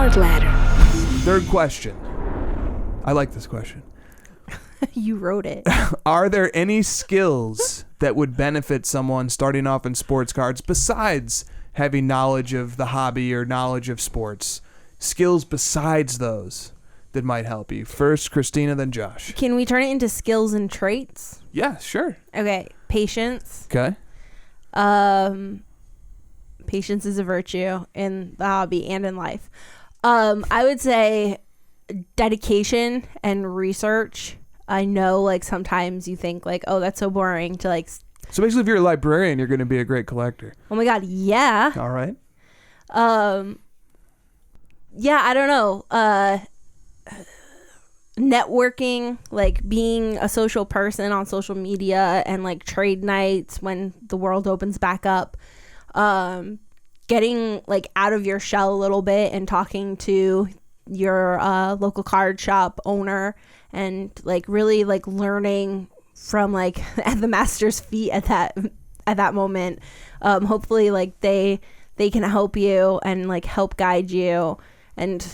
card ladder. Third question. I like this question. You wrote it. Are there any skills that would benefit someone starting off in sports cards besides having knowledge of the hobby or knowledge of sports? Skills besides those that might help you. First, Kristina, then Josh. Can we turn it into skills and traits? Yeah, sure. Okay. Patience. Okay. Patience is a virtue in the hobby and in life. I would say dedication and research. I know, like, sometimes you think, like, oh, that's so boring to, like... So basically, if you're a librarian, you're going to be a great collector. Oh, my God, yeah. All right. Yeah, I don't know. Networking, like, being a social person on social media and, like, trade nights when the world opens back up. Getting, like, out of your shell a little bit and talking to your local card shop owner and, like, really, like, learning from, like, at the master's feet at that moment. Hopefully, like, they can help you and, like, help guide you and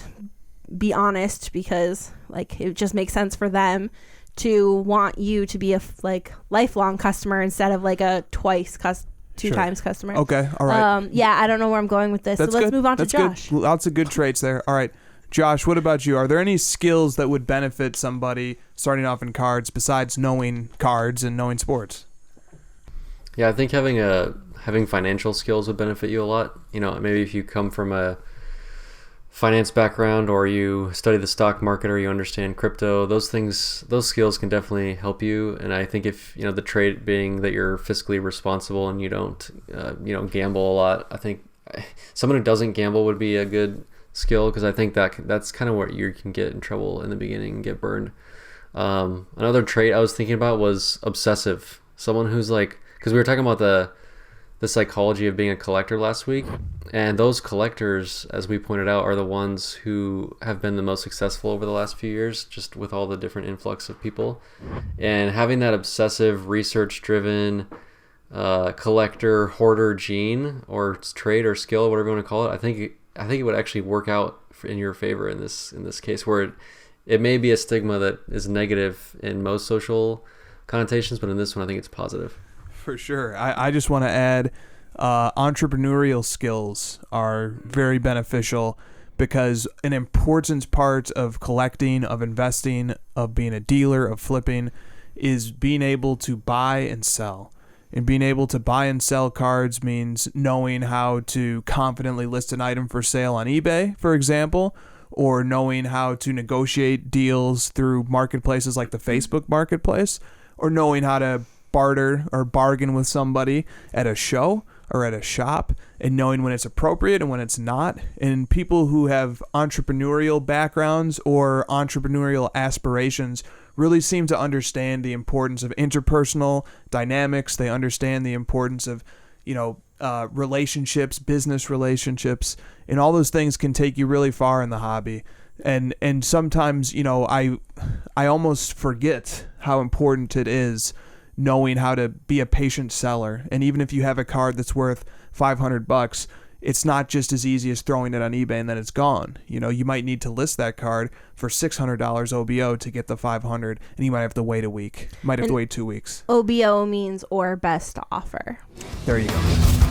be honest, because, like, it just makes sense for them to want you to be a lifelong customer instead of, like, a two times customer. Okay, all right. Yeah, I don't know where I'm going with this. That's so let's good. move on to That's Josh. Good. Lots of good traits there. All right. Josh, what about you? Are there any skills that would benefit somebody starting off in cards besides knowing cards and knowing sports? Yeah, I think having financial skills would benefit you a lot. You know, maybe if you come from a finance background or you study the stock market or you understand crypto, those skills can definitely help you. And I think if, you know, the trait being that you're fiscally responsible and you don't gamble a lot, I think someone who doesn't gamble would be a good skill, because I think that's kind of where you can get in trouble in the beginning and get burned. Another trait I was thinking about was obsessive. Someone who's like, because we were talking about the psychology of being a collector last week, and those collectors, as we pointed out, are the ones who have been the most successful over the last few years, just with all the different influx of people. And having that obsessive, research-driven collector hoarder gene or trait or skill, whatever you want to call it, I think it would actually work out in your favor in this case, where it may be a stigma that is negative in most social connotations, but in this one I think it's positive. For sure. I just want to add entrepreneurial skills are very beneficial, because an important part of collecting, of investing, of being a dealer, of flipping, is being able to buy and sell. And being able to buy and sell cards means knowing how to confidently list an item for sale on eBay, for example, or knowing how to negotiate deals through marketplaces like the Facebook marketplace, or knowing how to barter or bargain with somebody at a show or at a shop, and knowing when it's appropriate and when it's not. And people who have entrepreneurial backgrounds or entrepreneurial aspirations really seem to understand the importance of interpersonal dynamics. They understand the importance of, relationships, business relationships, and all those things can take you really far in the hobby. And sometimes, I almost forget how important it is knowing how to be a patient seller. And even if you have a card that's worth $500, it's not just as easy as throwing it on eBay and then it's gone. You might need to list that card for $600 OBO to get the 500, and you might have to wait a week. You might have to wait 2 weeks. OBO means or best offer. There you go.